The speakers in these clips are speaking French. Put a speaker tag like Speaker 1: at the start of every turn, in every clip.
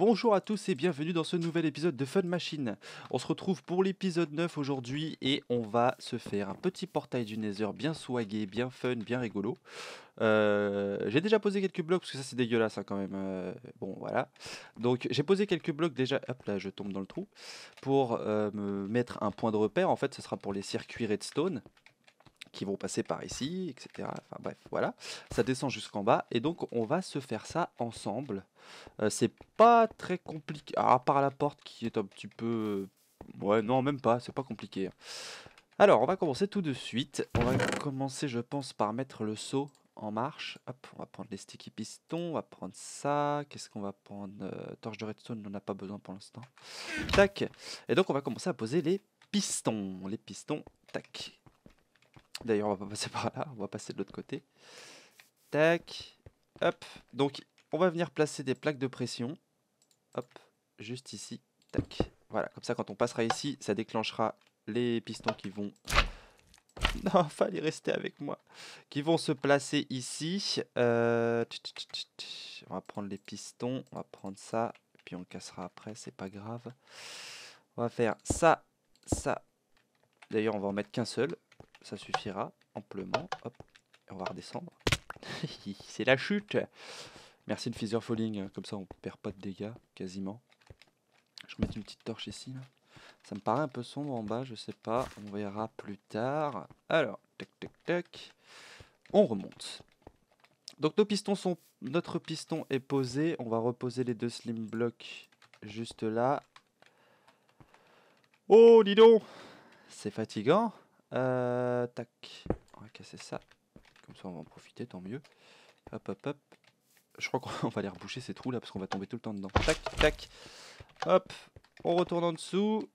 Speaker 1: Bonjour à tous et bienvenue dans ce nouvel épisode de Fun Machine. On se retrouve pour l'épisode 9 aujourd'hui et on va se faire un petit portail du Nether bien swagué, bien fun, bien rigolo. J'ai déjà posé quelques blocs parce que ça c'est dégueulasse hein, quand même. Bon voilà. Donc j'ai posé quelques blocs déjà, hop là je tombe dans le trou, pour me mettre un point de repère. En fait ce sera pour les circuits redstone qui vont passer par ici, etc. Enfin bref, voilà. Ça descend jusqu'en bas et donc on va se faire ça ensemble. C'est pas très compliqué, à part la porte qui est un petit peu... Ouais, non, même pas, c'est pas compliqué, hein. Alors, on va commencer tout de suite. On va commencer, je pense, par mettre le seau en marche. Hop, on va prendre les sticky pistons, on va prendre ça. Qu'est-ce qu'on va prendre? Torche de redstone, on n'en a pas besoin pour l'instant. Tac. Et donc, on va commencer à poser les pistons. Les pistons, tac. D'ailleurs, on va pas passer par là, on va passer de l'autre côté. Tac. Hop. Donc, on va venir placer des plaques de pression. Hop, juste ici. Tac. Voilà, comme ça, quand on passera ici, ça déclenchera les pistons qui vont... Non, fallait rester avec moi. Qui vont se placer ici. On va prendre les pistons, on va prendre ça. Puis on le cassera après, c'est pas grave. On va faire ça, ça. D'ailleurs, on va en mettre qu'un seul. Ça suffira amplement. Hop, et on va redescendre. C'est la chute. Merci de Feather Falling, comme ça on perd pas de dégâts, quasiment. Je vais mettre une petite torche ici. Là. Ça me paraît un peu sombre en bas, je sais pas. On verra plus tard. Alors, tac, tac, tac. On remonte. Donc notre piston est posé. On va reposer les deux slim blocks juste là. Oh, dis donc! C'est fatigant. Tac. On va casser ça. Comme ça, on va en profiter, tant mieux. Hop, hop, hop. Je crois qu'on va aller reboucher ces trous là parce qu'on va tomber tout le temps dedans. Tac, tac. Hop. On retourne en dessous.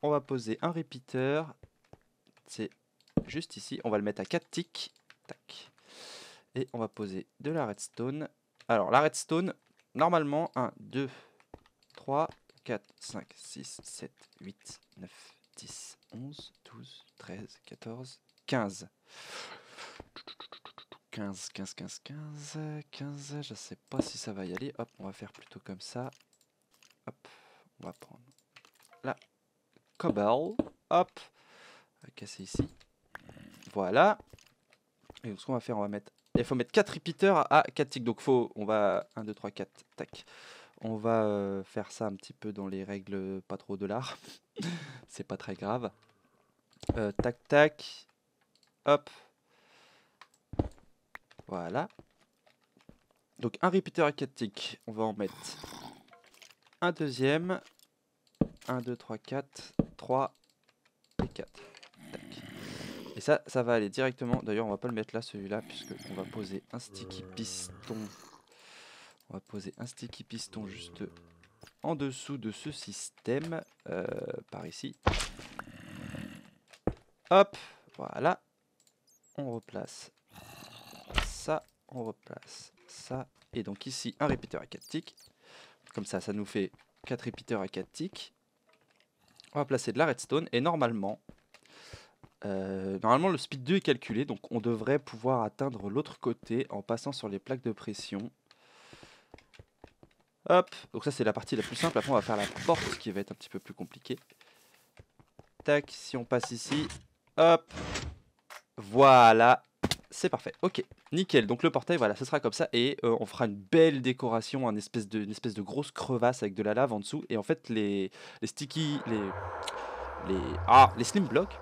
Speaker 1: On va poser un repeater. C'est juste ici. On va le mettre à 4 ticks. Tac. Et on va poser de la redstone. Alors, la redstone, normalement, 1, 2, 3, 4, 5, 6, 7, 8, 9, 10, 11, 12, 13, 14, 15. 15, 15, 15, 15, 15, je sais pas si ça va y aller. Hop, on va faire plutôt comme ça. Hop, on va prendre la cobble. Hop, on va casser ici. Voilà. Et donc, ce qu'on va faire, on va mettre... Il faut mettre 4 repeaters à 4 ticks. Donc, on va... 1, 2, 3, 4. Tac. On va faire ça un petit peu dans les règles pas trop de l'art. C'est pas très grave. Tac, tac. Hop. Voilà. Donc, un repeater à 4 ticks. On va en mettre un deuxième. 1, 2, 3, 4. 3 et 4. Tac. Et ça va aller directement. D'ailleurs, on va pas le mettre là, celui-là, puisqu'on va poser un sticky piston. On va poser un sticky piston juste en dessous de ce système. Par ici. Hop, voilà. On replace ça. On replace ça. Et donc ici, un répéteur à 4 ticks. Comme ça, ça nous fait 4 répéteurs à 4 ticks. On va placer de la redstone. Et normalement, le speed 2 est calculé. Donc on devrait pouvoir atteindre l'autre côté en passant sur les plaques de pression. Hop, donc ça c'est la partie la plus simple. Après on va faire la porte qui va être un petit peu plus compliquée. Tac, si on passe ici, hop, voilà, c'est parfait. Ok, nickel. Donc le portail, voilà, ce sera comme ça et on fera une belle décoration, une espèce de grosse crevasse avec de la lave en dessous. Et en fait les sticky, les slim blocks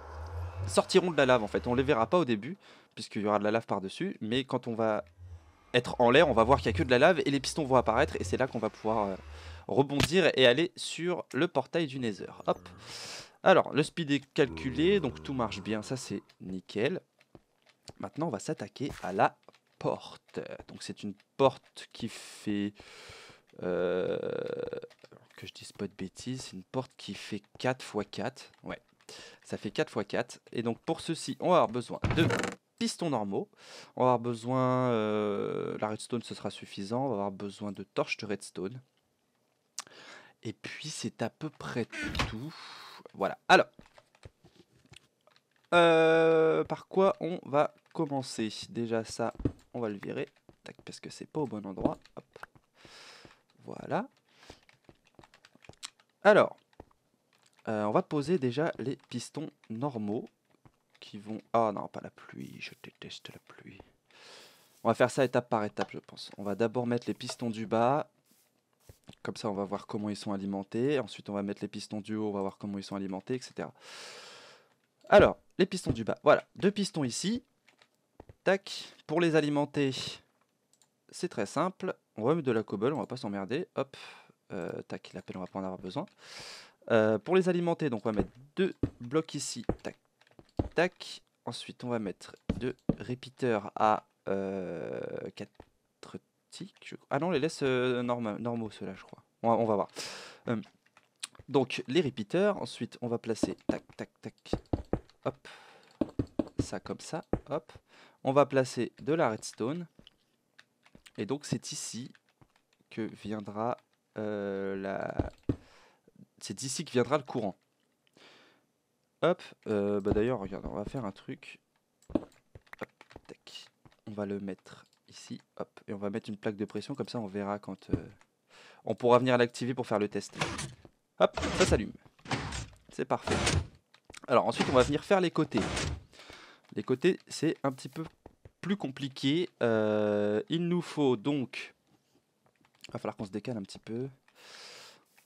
Speaker 1: sortiront de la lave en fait. On les verra pas au début puisqu'il y aura de la lave par dessus, mais quand on va être en l'air, on va voir qu'il n'y a que de la lave et les pistons vont apparaître et c'est là qu'on va pouvoir rebondir et aller sur le portail du Nether. Hop. Alors, le speed est calculé, donc tout marche bien, ça c'est nickel. Maintenant, on va s'attaquer à la porte. Donc c'est une porte qui fait... que je dise pas de bêtises, c'est une porte qui fait 4 x 4. Ouais, ça fait 4 x 4. Et donc pour ceci, on va avoir besoin de pistons normaux. On va avoir besoin... la redstone, ce sera suffisant. On va avoir besoin de torches de redstone. Et puis c'est à peu près tout. Voilà. Alors, par quoi on va commencer? Déjà ça, on va le virer. Tac, parce que c'est pas au bon endroit. Hop. Voilà. Alors, on va poser déjà les pistons normaux qui vont... Oh non, pas la pluie, je déteste la pluie. On va faire ça étape par étape, je pense. On va d'abord mettre les pistons du bas. Comme ça, on va voir comment ils sont alimentés. Ensuite, on va mettre les pistons du haut, on va voir comment ils sont alimentés, etc. Alors, les pistons du bas. Voilà, 2 pistons ici. Tac. Pour les alimenter, c'est très simple. On va mettre de la cobble, on va pas s'emmerder. Hop. Tac, la pelle, on va pas en avoir besoin. Pour les alimenter, donc on va mettre 2 blocs ici. Tac, tac. Ensuite, on va mettre 2 repeaters à 4 ticks. Ah non, on les laisse normaux, ceux-là, je crois. On va voir. Donc, les repeaters. Ensuite, on va placer tac, tac, tac. Hop. Ça comme ça. Hop. On va placer de la redstone. Et donc, c'est ici que viendra c'est d'ici que viendra le courant. Hop, bah d'ailleurs, regarde, on va faire un truc. Hop, tac. On va le mettre ici, hop, et on va mettre une plaque de pression, comme ça on verra quand on pourra venir l'activer pour faire le test. Hop, ça s'allume. C'est parfait. Alors ensuite, on va venir faire les côtés. Les côtés, c'est un petit peu plus compliqué. Il nous faut donc... Il va falloir qu'on se décale un petit peu.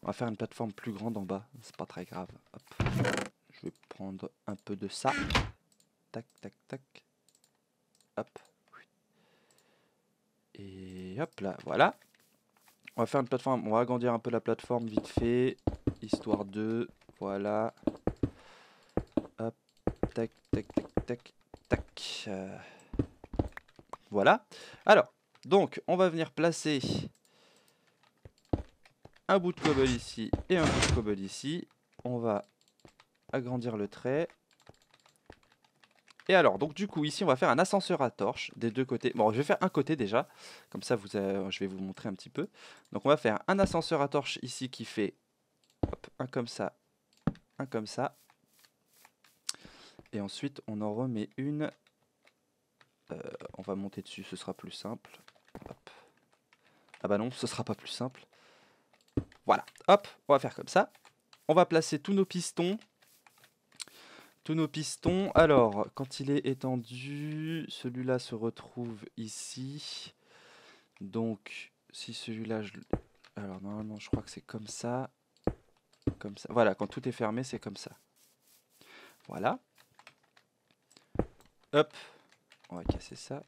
Speaker 1: On va faire une plateforme plus grande en bas, c'est pas très grave. Hop. Je vais prendre un peu de ça. Tac, tac, tac. Hop. Et hop là, voilà. On va faire une plateforme, on va agrandir un peu la plateforme vite fait. Histoire de... Voilà. Hop. Tac, tac, tac, tac, tac. Voilà. Alors, donc, on va venir placer un bout de cobble ici et un bout de cobble ici. On va agrandir le trait. Et alors, donc du coup, ici, on va faire un ascenseur à torche des deux côtés. Bon, je vais faire un côté déjà, comme ça, je vais vous montrer un petit peu. Donc, on va faire un ascenseur à torche ici qui fait hop, un comme ça, un comme ça. Et ensuite, on en remet une. On va monter dessus, ce sera plus simple. Hop. Ah bah non, ce sera pas plus simple. Voilà, hop, on va faire comme ça. On va placer tous nos pistons. Tous nos pistons. Alors, quand il est étendu, celui-là se retrouve ici. Donc, si celui-là, alors normalement, je crois que c'est comme ça. Comme ça. Voilà, quand tout est fermé, c'est comme ça. Voilà. Hop. On va casser ça.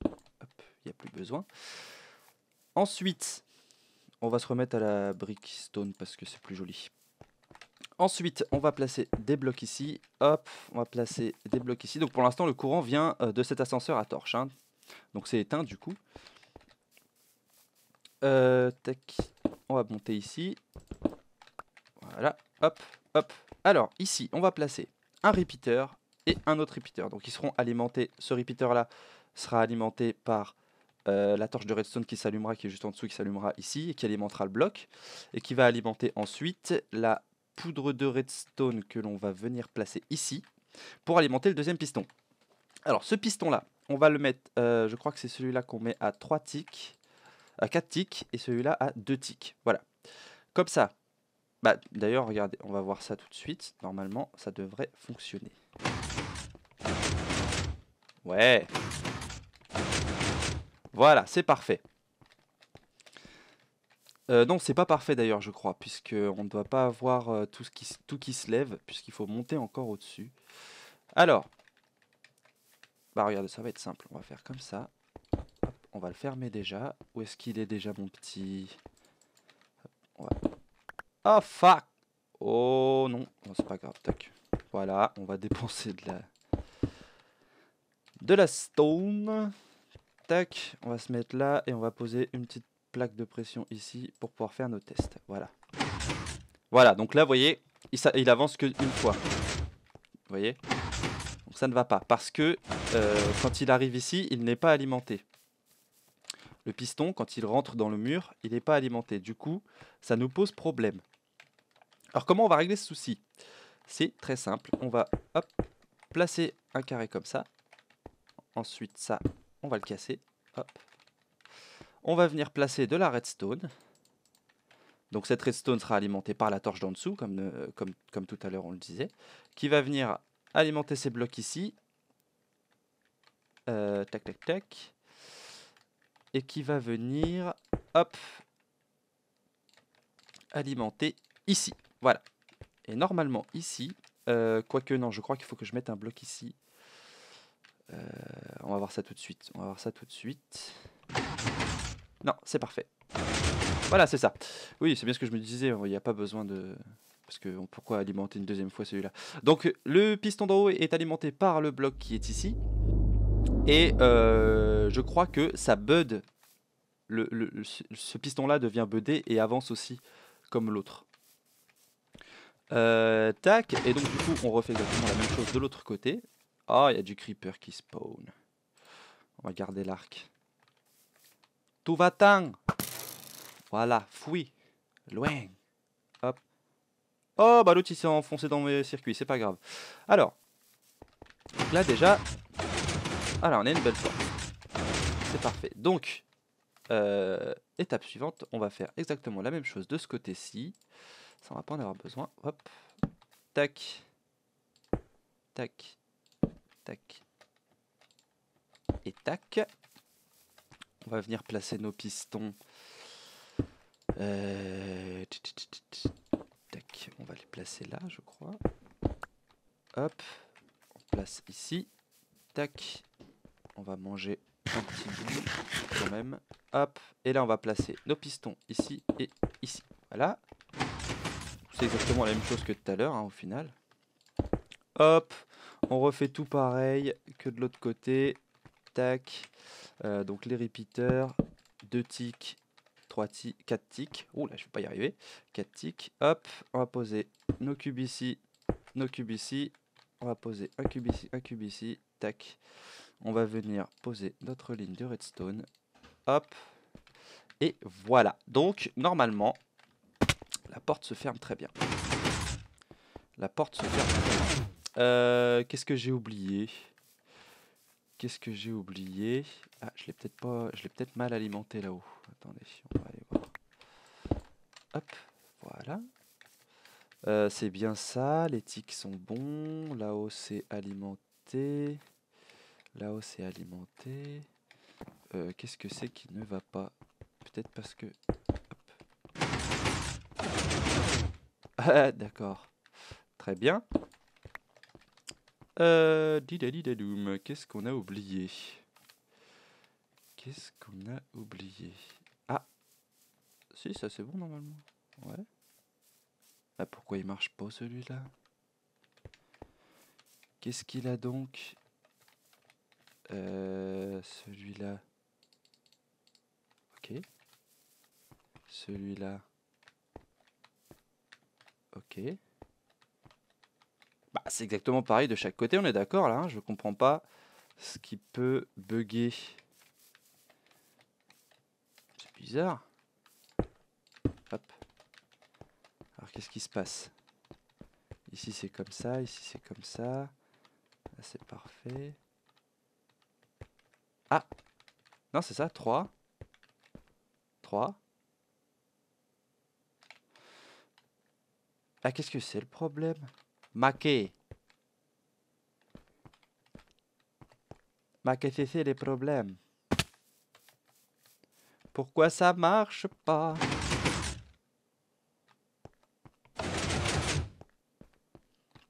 Speaker 1: Hop, il n'y a plus besoin. Ensuite, on va se remettre à la brick stone parce que c'est plus joli. Ensuite, on va placer des blocs ici. Hop, on va placer des blocs ici. Donc pour l'instant, le courant vient de cet ascenseur à torche. Hein. Donc c'est éteint du coup. Tac. On va monter ici. Voilà. Hop, hop. Alors ici, on va placer un repeater et un autre repeater. Donc ils seront alimentés. Ce repeater là sera alimenté par la torche de redstone qui s'allumera, qui est juste en dessous, qui s'allumera ici et qui alimentera le bloc. Et qui va alimenter ensuite la poudre de redstone que l'on va venir placer ici pour alimenter le deuxième piston. Alors ce piston là, on va le mettre, je crois que c'est celui-là qu'on met à 3 ticks, à 4 ticks et celui-là à 2 ticks. Voilà. Comme ça. Bah d'ailleurs, regardez, on va voir ça tout de suite. Normalement, ça devrait fonctionner. Ouais. Voilà, c'est parfait. Non, c'est pas parfait d'ailleurs, je crois, puisqu'on ne doit pas avoir tout qui se lève, puisqu'il faut monter encore au-dessus. Alors, bah regardez, ça va être simple. On va faire comme ça. Hop, on va le fermer déjà. Où est-ce qu'il est déjà, mon petit... Hop, oh, fuck! Oh non, non c'est pas grave. Tac. Voilà, on va dépenser de la stone. Tac, on va se mettre là et on va poser une petite plaque de pression ici pour pouvoir faire nos tests. Voilà. Voilà, donc là, vous voyez, il avance qu'une fois. Vous voyez? Donc ça ne va pas parce que quand il arrive ici, il n'est pas alimenté. Le piston, quand il rentre dans le mur, il n'est pas alimenté. Du coup, ça nous pose problème. Alors comment on va régler ce souci? C'est très simple. On va hop, placer un carré comme ça. Ensuite, ça, on va le casser. Hop. On va venir placer de la redstone. Donc cette redstone sera alimentée par la torche d'en dessous, comme tout à l'heure on le disait, qui va venir alimenter ces blocs ici. Tac, tac, tac. Et qui va venir, hop, alimenter ici. Voilà. Et normalement ici, quoique non, je crois qu'il faut que je mette un bloc ici. On va voir ça tout de suite. On va voir ça tout de suite. Non, c'est parfait. Voilà, c'est ça. Oui, c'est bien ce que je me disais. Il n'y a pas besoin de... Parce que pourquoi alimenter une deuxième fois celui-là? Donc le piston d'en haut est alimenté par le bloc qui est ici. Et je crois que ça bud. Ce piston-là devient budé et avance aussi comme l'autre. Tac. Et donc du coup, on refait exactement la même chose de l'autre côté. Ah, il y a du creeper qui spawn. On va garder l'arc. Tout va-t'en. Voilà, fouille. Loin. Hop. Oh, bah l'autre il s'est enfoncé dans mes circuits, c'est pas grave. Alors, là déjà, voilà, on a une belle porte. C'est parfait. Donc, étape suivante, on va faire exactement la même chose de ce côté-ci. Ça, on va pas en avoir besoin. Hop. Tac. Tac. Tac. Et tac. On va venir placer nos pistons. Tac. On va les placer là, je crois. Hop. On place ici. Tac. On va manger un petit bout quand même. Hop. Et là, on va placer nos pistons ici et ici. Voilà. C'est exactement la même chose que tout à l'heure, hein, au final. Hop. On refait tout pareil que de l'autre côté. Tac. Donc les repeaters. 2 ticks. 3 ticks. 4 ticks. Ouh là, je vais pas y arriver. 4 ticks. Hop. On va poser nos cubes ici. Nos cubes ici. On va poser un cube ici. Un cube ici. Tac. On va venir poser notre ligne de redstone. Hop. Et voilà. Donc, normalement, la porte se ferme très bien. La porte se ferme très bien. Qu'est-ce que j'ai oublié? Qu'est-ce que j'ai oublié? Ah, je l'ai peut-être pas... Je l'ai peut-être mal alimenté là-haut. Attendez, on va aller voir. Hop. Voilà. C'est bien ça. Les ticks sont bons. Là-haut, c'est alimenté. Là-haut, c'est alimenté. Qu'est-ce que c'est qui ne va pas? Peut-être parce que... Ah, d'accord. Très bien. Didalidadoum. Qu'est-ce qu'on a oublié? Qu'est-ce qu'on a oublié? Ah. Si, ça c'est bon normalement. Ouais. Ah, pourquoi il marche pas celui-là? Qu'est-ce qu'il a donc? Celui-là. Ok. Celui-là. Ok. Bah, c'est exactement pareil de chaque côté, on est d'accord là, hein, je comprends pas ce qui peut bugger. C'est bizarre. Hop. Alors qu'est-ce qui se passe? Ici c'est comme ça, ici c'est comme ça. Là c'est parfait. Ah! Non c'est ça, 3. 3. Ah qu'est-ce que c'est le problème? Maquet. Qu'est-ce que c'est les problèmes? Pourquoi ça marche pas?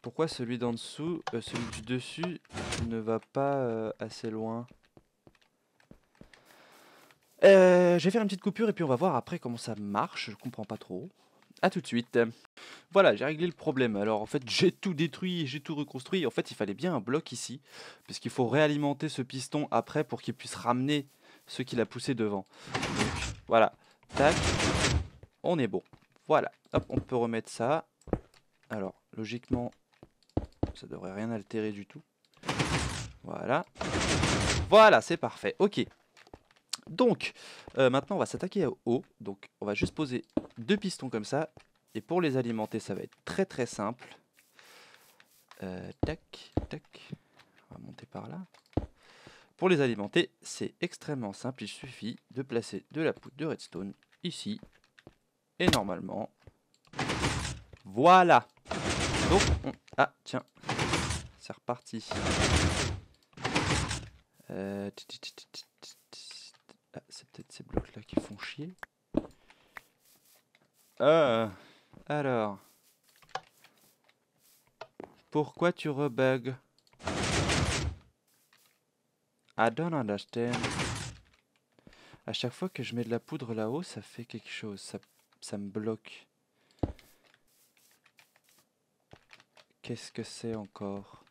Speaker 1: Pourquoi celui d'en dessous, celui du dessus ne va pas assez loin? Je vais faire une petite coupure et puis on va voir après comment ça marche. Je comprends pas trop. A tout de suite. Voilà, j'ai réglé le problème. Alors en fait, j'ai tout détruit, j'ai tout reconstruit. En fait, il fallait bien un bloc ici, puisqu'il faut réalimenter ce piston après pour qu'il puisse ramener ce qu'il a poussé devant. Donc, voilà. Tac. On est bon. Voilà. Hop, on peut remettre ça. Alors, logiquement, ça devrait rien altérer du tout. Voilà. Voilà, c'est parfait. Ok. Donc, maintenant, on va s'attaquer au haut. Donc, on va juste poser 2 pistons comme ça. Et pour les alimenter, ça va être très très simple. Tac, tac. On va monter par là. Pour les alimenter, c'est extrêmement simple. Il suffit de placer de la poudre de redstone ici. Et normalement... Voilà. Donc, ah, tiens. C'est reparti. Ah, c'est peut-être ces blocs-là qui font chier. Alors. Pourquoi tu rebugs? I don't understand. À chaque fois que je mets de la poudre là-haut, ça fait quelque chose. Ça me bloque. Qu'est-ce que c'est encore?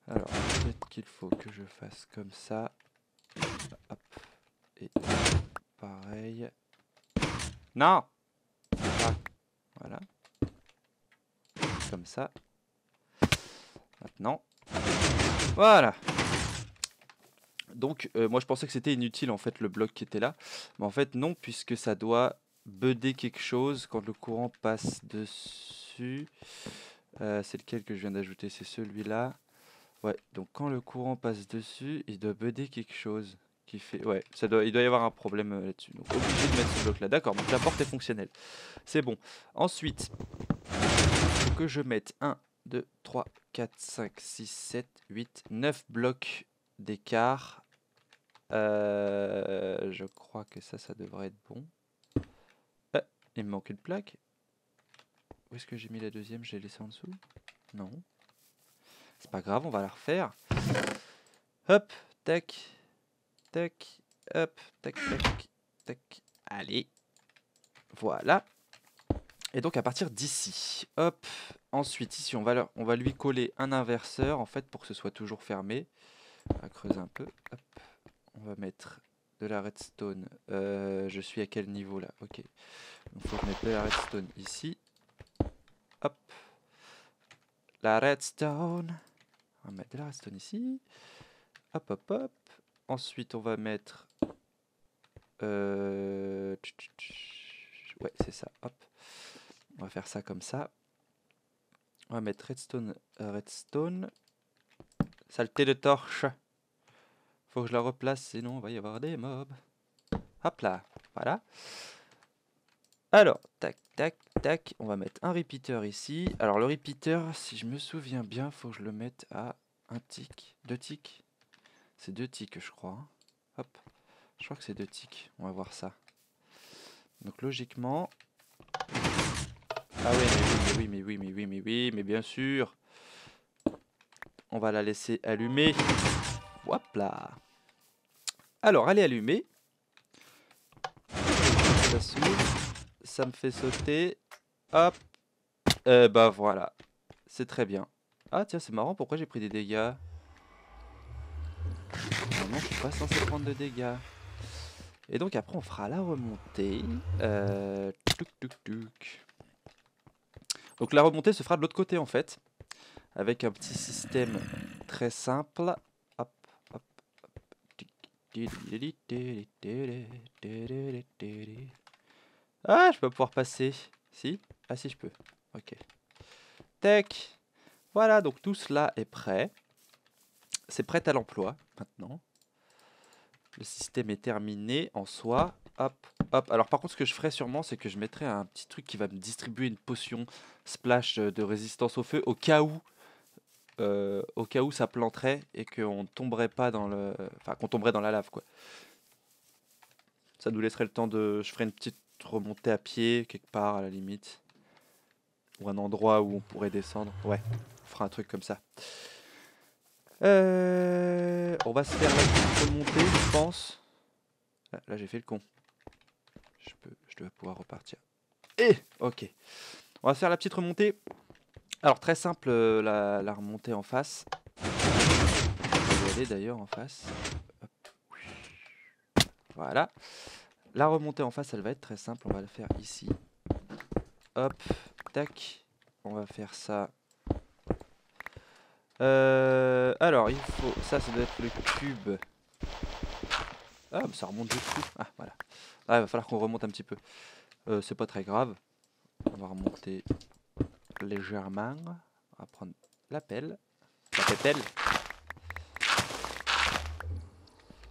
Speaker 1: Alors, peut-être qu'il faut que je fasse comme ça. Hop. Et pareil. Non! Ah, voilà. Comme ça. Maintenant. Voilà. Donc, moi je pensais que c'était inutile en fait le bloc qui était là. Mais en fait non, puisque ça doit budder quelque chose quand le courant passe dessus. C'est lequel que je viens d'ajouter? C'est celui-là. Ouais, donc quand le courant passe dessus, il doit budder quelque chose qui fait... Ouais, il doit y avoir un problème là-dessus. Donc obligé de mettre ce bloc là. D'accord, donc la porte est fonctionnelle. C'est bon. Ensuite, il faut que je mette 1, 2, 3, 4, 5, 6, 7, 8, 9 blocs d'écart. Je crois que ça devrait être bon. Il me manque une plaque. Où est-ce que j'ai mis la deuxième? J'ai laissé en dessous? Non. C'est pas grave, on va la refaire. Hop, tac, tac, hop, tac, tac, tac. Allez. Voilà. Et donc à partir d'ici, hop. Ensuite, ici, on va lui coller un inverseur, en fait, pour que ce soit toujours fermé. On va creuser un peu. Hop. On va mettre de la redstone. Je suis à quel niveau là? Ok. Il faut mettre de la redstone ici. Hop. La redstone. On va mettre de la redstone ici. Hop, hop, hop. Ensuite, on va mettre... Ouais, c'est ça. Hop. On va faire ça comme ça. On va mettre redstone, redstone. Saleté de torche. Faut que je la replace, sinon il va y avoir des mobs. Hop là. Voilà. Alors, tac, tac, tac. On va mettre un repeater ici. Alors, le repeater, si je me souviens bien, faut que je le mette à un tick. 2 ticks. C'est 2 ticks, je crois. Hop. Je crois que c'est 2 ticks. On va voir ça. Donc, logiquement... Ah oui, mais bien sûr. On va la laisser allumer. Hop là. Alors, elle est allumée. Ça s'ouvre. Ça me fait sauter. Hop. Bah voilà. C'est très bien. Ah tiens, c'est marrant, pourquoi j'ai pris des dégâts? Normalement, je suis pas censé prendre de dégâts. Et donc après, on fera la remontée. Touc, touc, touc. Donc la remontée se fera de l'autre côté en fait. Avec un petit système très simple. Hop, hop, hop. Ah, je peux pouvoir passer. Si? Ah si, je peux. Ok. Tac. Voilà, donc tout cela est prêt. C'est prêt à l'emploi maintenant. Le système est terminé en soi. Hop, hop. Alors par contre, ce que je ferais sûrement, c'est que je mettrais un petit truc qui va me distribuer une potion splash de résistance au feu au cas où ça planterait et qu'on tomberait pas dans le... Enfin, qu'on tomberait dans la lave, quoi. Ça nous laisserait le temps de... Je ferais une petite remontée à pied, quelque part, à la limite. Ou un endroit où on pourrait descendre. Ouais, on fera un truc comme ça. On va se faire la petite remontée, je pense. Là j'ai fait le con. Je dois pouvoir repartir. Ok. On va se faire la petite remontée. Alors très simple, la remontée en face. On va y aller d'ailleurs en face. Hop. Voilà. La remontée en face, elle va être très simple. On va la faire ici. Hop. Tac. On va faire ça. Alors, il faut... Ça doit être le cube. Ah, mais ça remonte du coup. Ah, voilà. Ah, il va falloir qu'on remonte un petit peu. C'est pas très grave. On va remonter légèrement. On va prendre la pelle. La pépelle.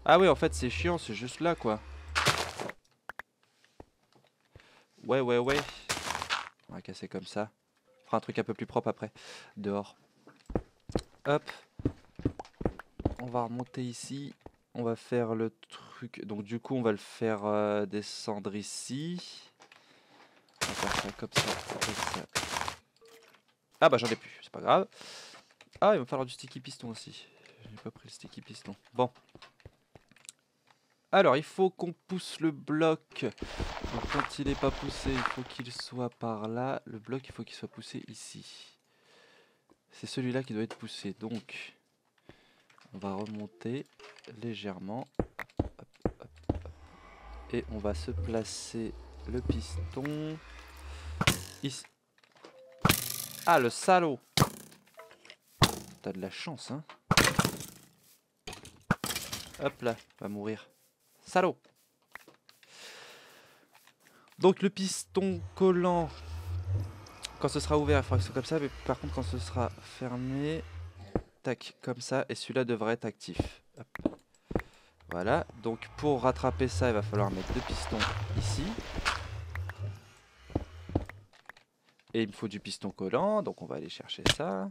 Speaker 1: Ah oui, en fait, c'est chiant. C'est juste là, quoi. Ouais. On va casser comme ça. On fera un truc un peu plus propre après. Dehors. Hop. On va remonter ici. On va faire le truc. Donc du coup, on va le faire descendre ici. On va faire ça comme ça, comme ça. Ah bah j'en ai plus, c'est pas grave. Ah, il va me falloir du sticky piston aussi. J'ai pas pris le sticky piston. Bon. Alors, il faut qu'on pousse le bloc. Donc, quand il n'est pas poussé, il faut qu'il soit par là. Le bloc, il faut qu'il soit poussé ici. C'est celui-là qui doit être poussé. Donc, on va remonter légèrement. Hop, hop, hop. Et on va se placer le piston ici. Ah, le salaud! T'as de la chance, hein? Hop là, va mourir. Salaud! Donc le piston collant, quand ce sera ouvert, il faudra que ce soit comme ça, mais par contre quand ce sera fermé, tac, comme ça, et celui-là devrait être actif. Hop. Voilà, donc pour rattraper ça, il va falloir mettre deux pistons ici. Et il me faut du piston collant, donc on va aller chercher ça.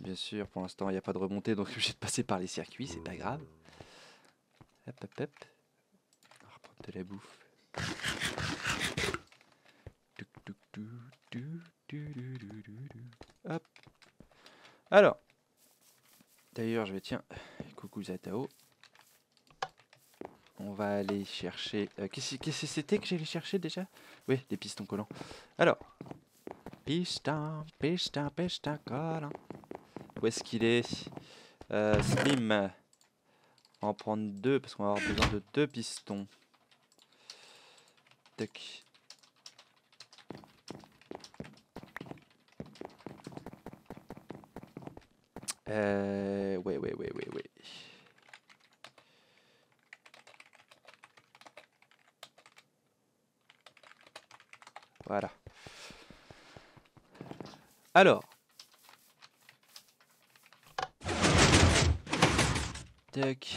Speaker 1: Bien sûr, pour l'instant, il n'y a pas de remontée, donc je suis obligé de passer par les circuits, c'est pas grave. Hop, hop, hop. On va reprendre de la bouffe. Hop. Alors, d'ailleurs, je vais, tiens, coucou Zatao. On va aller chercher... qu'est-ce que c'était que j'allais chercher déjà? Oui, des pistons collants. Alors, piston collant. Où est-ce qu'il est, Slim. On va en prendre deux parce qu'on va avoir besoin de deux pistons. Tac. Ouais. Voilà. Alors. Tac.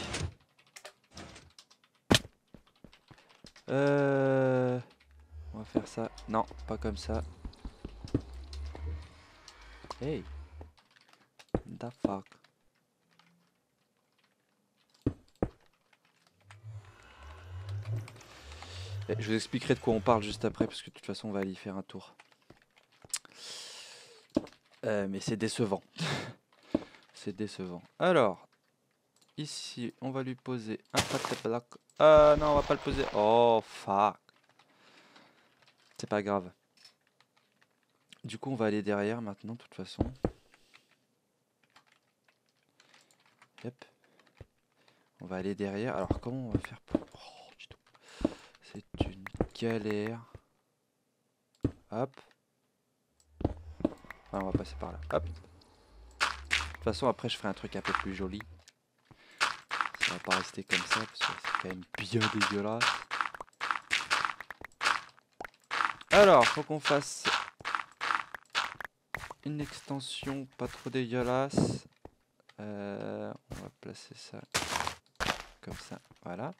Speaker 1: On va faire ça. Non, pas comme ça. Hey. The fuck. Je vous expliquerai de quoi on parle juste après, parce que de toute façon on va aller y faire un tour. Mais c'est décevant. C'est décevant. Alors, ici, on va lui poser un paquet bloc. Non, on va pas le poser. Oh, fuck. C'est pas grave. Du coup, on va aller derrière maintenant, de toute façon. Yep. On va aller derrière. Alors, comment on va faire pour... Oh, c'est une galère. Hop. Ah, on va passer par là. Hop. De toute façon, après, je ferai un truc un peu plus joli. Ça va pas rester comme ça, parce que c'est quand même bien dégueulasse. Alors, faut qu'on fasse une extension pas trop dégueulasse. On va placer ça comme ça, voilà.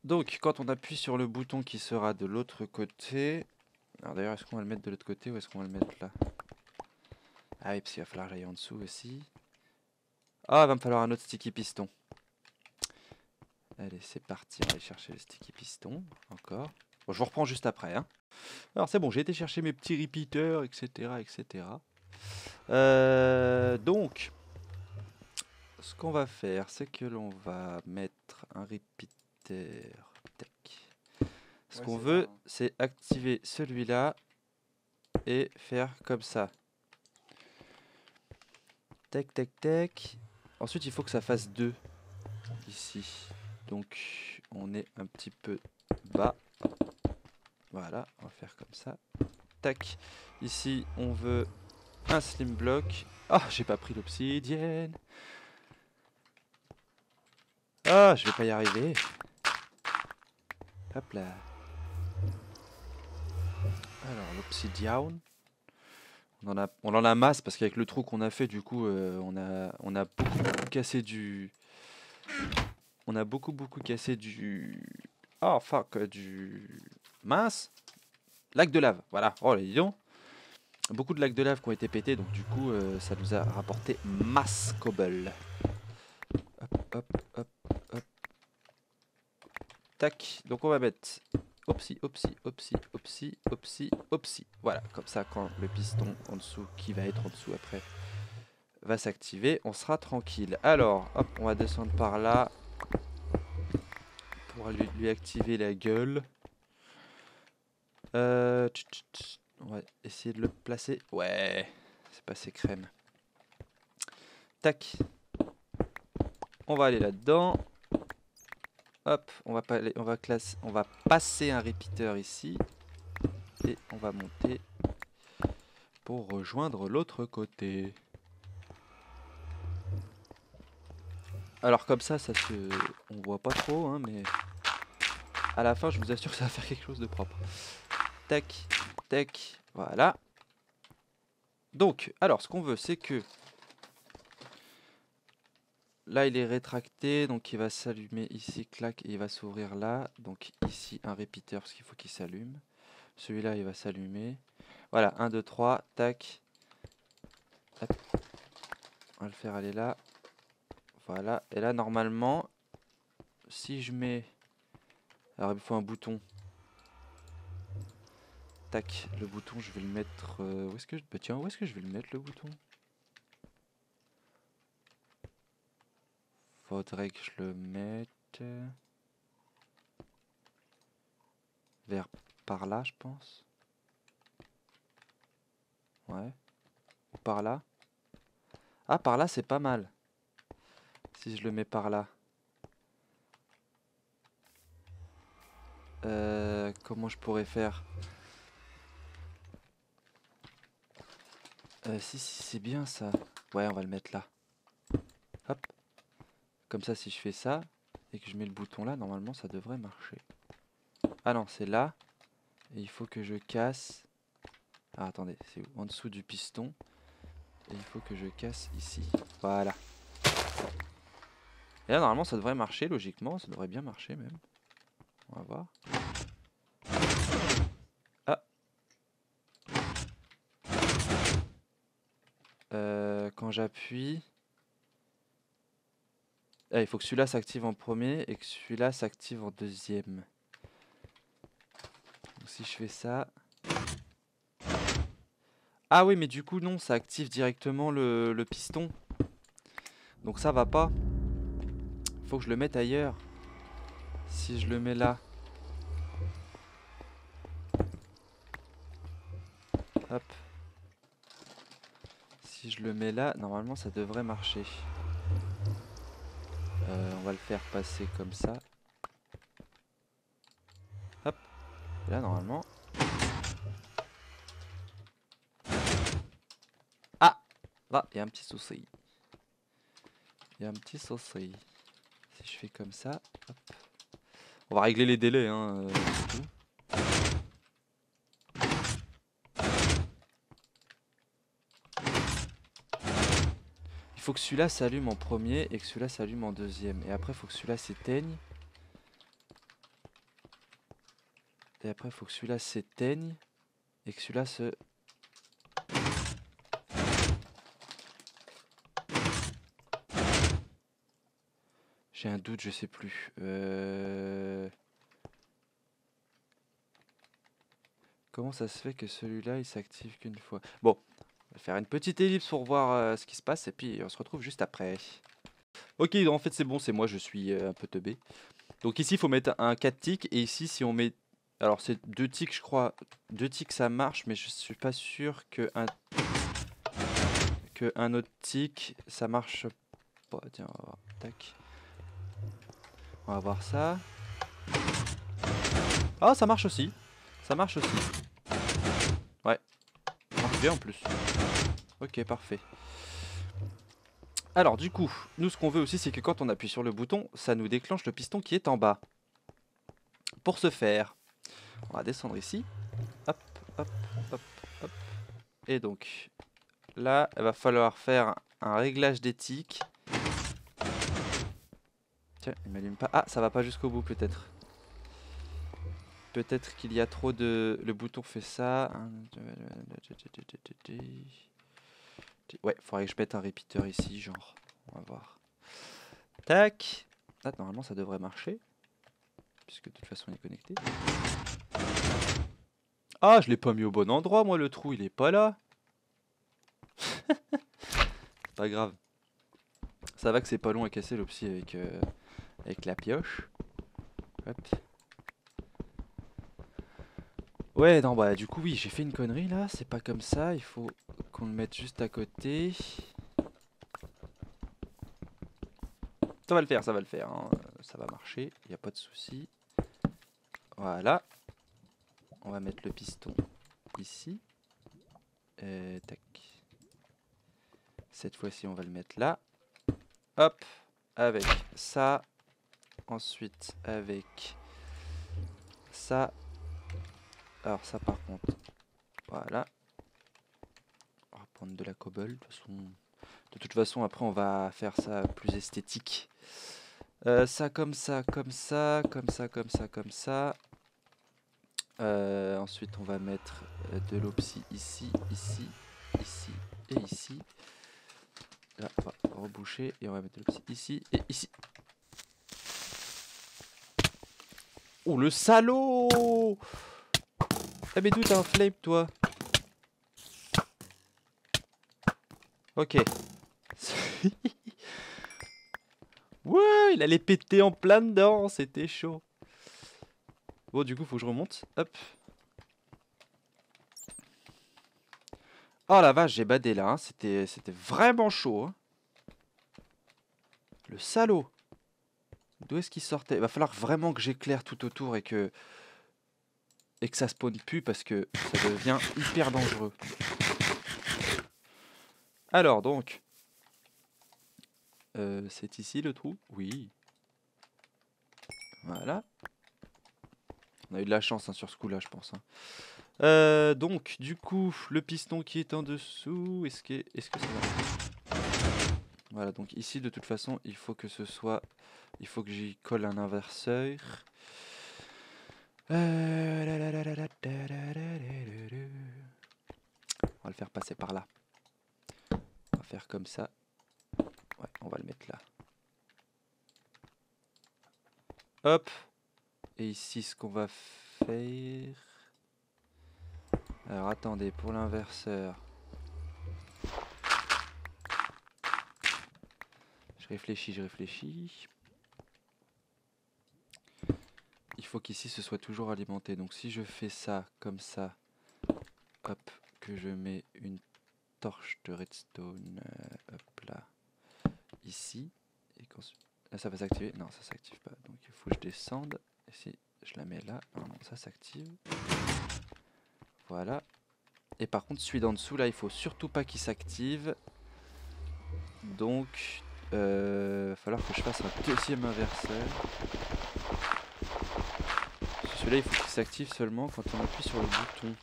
Speaker 1: Donc, quand on appuie sur le bouton qui sera de l'autre côté... Alors d'ailleurs, est-ce qu'on va le mettre de l'autre côté ou est-ce qu'on va le mettre là? Ah oui, parce qu'il va falloir que j'aille en dessous aussi. Ah, il va me falloir un autre sticky piston. Allez, c'est parti, on va aller chercher le sticky piston, encore. Bon, je vous reprends juste après, hein. Alors c'est bon, j'ai été chercher mes petits repeaters, etc., etc. Donc, ce qu'on va faire, c'est que l'on va mettre un repeater. Tac. Ce qu'on veut, c'est activer celui-là et faire comme ça. Tac, tac, tac. Ensuite, il faut que ça fasse 2 ici. Donc, on est un petit peu bas. Voilà, on va faire comme ça. Tac. Ici, on veut un slim block. Ah, j'ai pas pris l'obsidienne. Ah, je vais pas y arriver. Hop là. Alors, l'obsidienne. On en a masse parce qu'avec le trou qu'on a fait, du coup, on a beaucoup cassé du... On a beaucoup cassé du... Oh fuck, du... Mince. Lac de lave, voilà. Oh les lions. Beaucoup de lacs de lave qui ont été pétés, donc du coup ça nous a rapporté masse cobble. Hop, hop, hop, hop. Tac, donc on va mettre opsi, opsi, opsi, opsi, opsi, opsi. Voilà, comme ça quand le piston en dessous, qui va être en dessous après, va s'activer, on sera tranquille. Alors, hop, on va descendre par là pour lui activer la gueule. On va essayer de le placer. Ouais, c'est passé crème. Tac. On va aller là-dedans. Hop, on va passer un répéteur ici. Et on va monter pour rejoindre l'autre côté. Alors comme ça on voit pas trop, hein, mais à la fin, je vous assure que ça va faire quelque chose de propre. Tac, tac, voilà. Donc, alors, ce qu'on veut, c'est que là, il est rétracté, donc il va s'allumer ici, clac, et il va s'ouvrir là. Donc ici, un répéteur, parce qu'il faut qu'il s'allume. Celui-là, il va s'allumer. Voilà, 1, 2, 3, tac. Hop. On va le faire aller là. Voilà, et là, normalement, si je mets... Alors, il me faut un bouton. Tac, le bouton, je vais le mettre... où est-ce que je... Bah, tiens, où est-ce que je vais le mettre, le bouton? Faudrait que je le mette... vers par là, je pense. Ouais. Ou par là. Ah, par là, c'est pas mal. Si je le mets par là. Comment je pourrais faire? Si, c'est bien ça. Ouais, on va le mettre là. Hop. Comme ça, si je fais ça, et que je mets le bouton là, normalement, ça devrait marcher. Ah non, c'est là. Et il faut que je casse... Ah, attendez, c'est où? En dessous du piston. Et il faut que je casse ici. Voilà. Et là, normalement, ça devrait marcher, logiquement. Ça devrait bien marcher, même. On va voir. Ah. Quand j'appuie... Ah, il faut que celui-là s'active en premier et que celui-là s'active en deuxième. Donc si je fais ça... Ah oui, mais du coup, non, ça active directement le piston. Donc ça va pas. Faut que je le mette ailleurs. Si je le mets là... Hop. Si je le mets là, normalement ça devrait marcher. On va le faire passer comme ça. Hop. Et là, normalement... Ah! Là, il y a un petit souci. Il y a un petit souci. Si je fais comme ça... Hop. On va régler les délais, hein, c'est tout. Il faut que celui-là s'allume en premier et que celui-là s'allume en deuxième. Et après, il faut que celui-là s'éteigne. Et après, il faut que celui-là s'éteigne. Et que celui-là se... J'ai un doute, je sais plus. Comment ça se fait que celui-là, il s'active qu'une fois? Bon, on va faire une petite ellipse pour voir ce qui se passe. Et puis, on se retrouve juste après. Ok, en fait, c'est bon, c'est moi, je suis un peu teubé. Donc ici, il faut mettre un 4 ticks. Et ici, si on met... Alors, c'est 2 ticks, je crois. 2 ticks, ça marche. Mais je suis pas sûr que un autre tick, ça marche pas. Tiens, on va voir. Tac. On va voir ça. Ah, ça marche aussi. Ça marche aussi. Ouais. Ça marche bien en plus. Ok, parfait. Alors, du coup, nous, ce qu'on veut aussi, c'est que quand on appuie sur le bouton, ça nous déclenche le piston qui est en bas. Pour ce faire, on va descendre ici. Hop, hop, hop, hop. Et donc, là, il va falloir faire un réglage d'éthique. Tiens, il m'allume pas. Ah, ça va pas jusqu'au bout peut-être. Peut-être qu'il y a trop de... Le bouton fait ça. Ouais, faudrait que je mette un répéteur ici, genre. On va voir. Tac. Ah, normalement, ça devrait marcher. Puisque de toute façon, il est connecté. Ah, je l'ai pas mis au bon endroit, moi, le trou. Il est pas là. Pas grave. Ça va que c'est pas long à casser l'opsie avec la pioche. Hop. Ouais, non, bah du coup, oui, j'ai fait une connerie là. C'est pas comme ça. Il faut qu'on le mette juste à côté. Ça va le faire, ça va le faire. Hein. Ça va marcher. Il n'y a pas de souci. Voilà. On va mettre le piston ici. Tac. Cette fois-ci, on va le mettre là. Hop. Avec ça. Ensuite, avec ça. Alors ça, par contre, voilà. On va prendre de la cobble. De toute façon, après, on va faire ça plus esthétique. Ça comme ça, comme ça, comme ça, comme ça, comme ça. Ensuite, on va mettre de l'opsie ici, ici, ici et ici. Là, on va reboucher et on va mettre de l'opsie ici et ici. Oh, le salaud! Ah, mais d'où t'as un flame, toi? Ok. Ouais, il allait péter en plein dedans, c'était chaud. Bon, du coup, faut que je remonte. Hop. Oh la vache, j'ai badé là. Hein. C'était vraiment chaud. Hein. Le salaud. D'où est-ce qu'il sortait? Il va falloir vraiment que j'éclaire tout autour et que ça spawn plus parce que ça devient hyper dangereux. Alors donc, c'est ici le trou? Oui. Voilà. On a eu de la chance hein, sur ce coup-là, je pense. Hein. Donc, du coup, le piston qui est en dessous, est-ce que ça va? Voilà, donc ici, de toute façon, il faut que ce soit... Il faut que j'y colle un inverseur. On va le faire passer par là. On va faire comme ça. Ouais, on va le mettre là. Hop. Et ici, ce qu'on va faire... Alors, attendez, pour l'inverseur... Je réfléchis. Il faut qu'ici, ce soit toujours alimenté. Donc, si je fais ça, comme ça... Hop, que je mets une torche de redstone... hop là. Ici. Et là, ça va s'activer. Non, ça s'active pas. Donc, il faut que je descende. Et si je la mets là... Non, ça s'active. Voilà. Et par contre, celui d'en dessous, là, il faut surtout pas qu'il s'active. Donc, va falloir que je fasse un deuxième inverseur. Celui-là, il faut qu'il s'active seulement quand on appuie sur le bouton.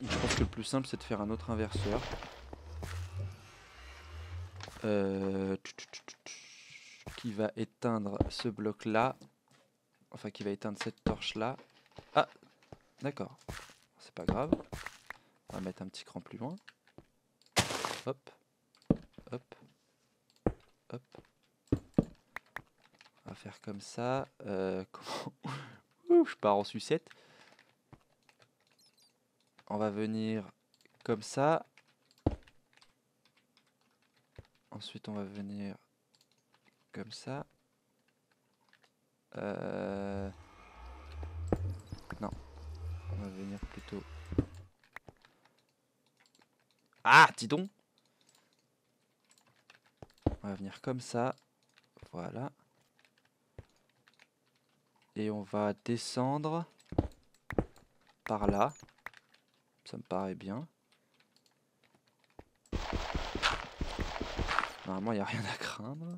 Speaker 1: Donc, je pense que le plus simple, c'est de faire un autre inverseur. Qui va éteindre ce bloc-là. Enfin, qui va éteindre cette torche-là. Ah, d'accord. C'est pas grave. On va mettre un petit cran plus loin. Hop. Hop. Hop. On va faire comme ça. Ouh, je pars en sucette. On va venir comme ça. Ensuite, on va venir comme ça. Non. On va venir plutôt... Ah, dis donc! On va venir comme ça. Voilà. Et on va descendre par là. Ça me paraît bien. Normalement, il n'y a rien à craindre.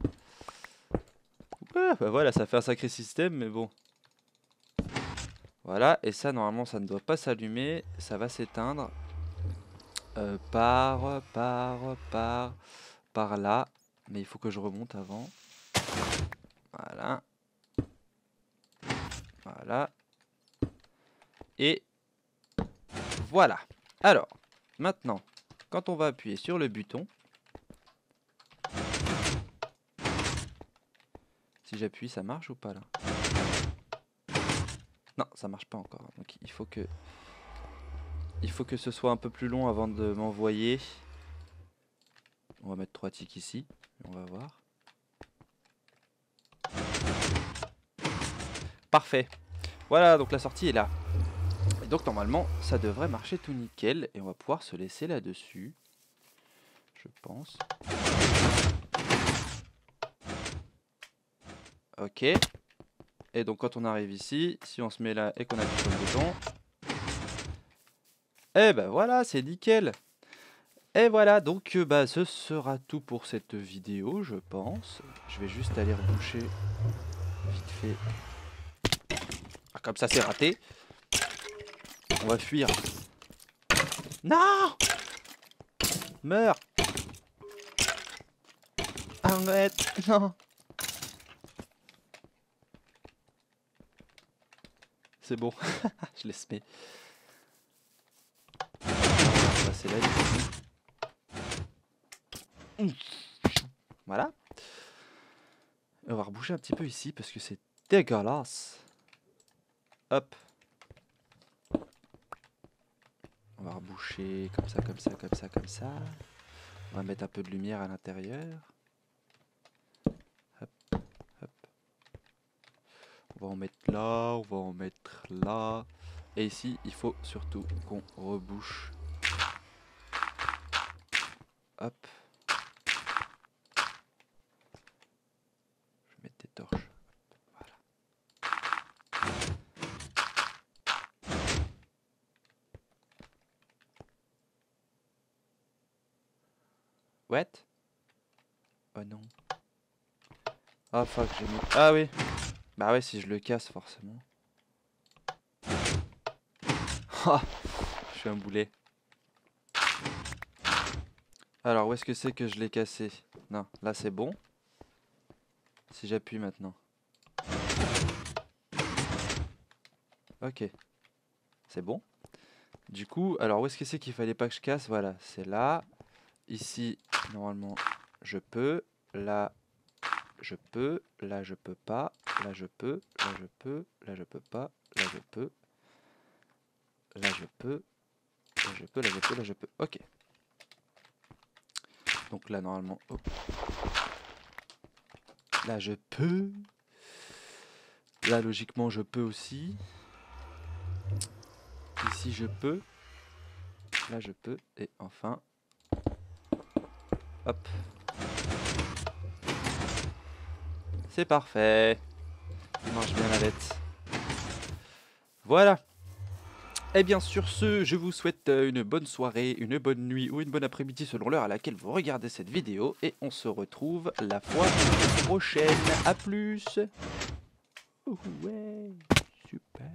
Speaker 1: Ouais, bah voilà, ça fait un sacré système, mais bon. Voilà, et ça, normalement, ça ne doit pas s'allumer. Ça va s'éteindre. Par là. Mais il faut que je remonte avant. Voilà. Voilà. Et voilà. Alors, maintenant, quand on va appuyer sur le bouton, si j'appuie, ça marche ou pas là? Non, ça marche pas encore. Donc il faut que ce soit un peu plus long avant de m'envoyer. On va mettre 3 ticks ici. On va voir. Parfait. Voilà, donc la sortie est là. Et donc normalement, ça devrait marcher tout nickel. Et on va pouvoir se laisser là-dessus. Je pense. Ok. Et donc quand on arrive ici, si on se met là et qu'on appuie sur le bouton, et ben voilà, c'est nickel. Et voilà, donc bah, ce sera tout pour cette vidéo, je pense. Je vais juste aller reboucher vite fait. Ah, comme ça, c'est raté. On va fuir. Non! Meurs! Arrête! Non! C'est bon, je laisse mes. On va passer là. Voilà. Et on va reboucher un petit peu ici parce que c'est dégueulasse. Hop. On va reboucher comme ça, comme ça, comme ça, comme ça. On va mettre un peu de lumière à l'intérieur. Hop, hop. On va en mettre là, on va en mettre là. Et ici, il faut surtout qu'on rebouche. Hop. Je vais mettre des torches. Voilà. What? Oh non. Ah fuck, j'ai mis... Ah oui. Bah ouais, si je le casse forcément. Ah, je suis un boulet. Alors, où est-ce que c'est que je l'ai cassé? Non, là c'est bon. Si j'appuie maintenant. Ok. C'est bon. Du coup, alors où est-ce que c'est qu'il fallait pas que je casse? Voilà, c'est là. Ici, normalement, je peux. Là, je peux. Là, je peux pas. Là, je peux. Là, je peux. Là, je peux pas. Là, je peux. Là, je peux. Là, je peux. Là, je peux. Là, je peux. Ok. Donc là, normalement... hop. Là, je peux. Là, logiquement, je peux aussi. Ici, je peux. Là, je peux. Et enfin... hop. C'est parfait. Il mange bien la bête. Voilà. Et bien sur ce, je vous souhaite une bonne soirée, une bonne nuit ou une bonne après-midi selon l'heure à laquelle vous regardez cette vidéo. Et on se retrouve la fois prochaine. A plus. Ouais, super.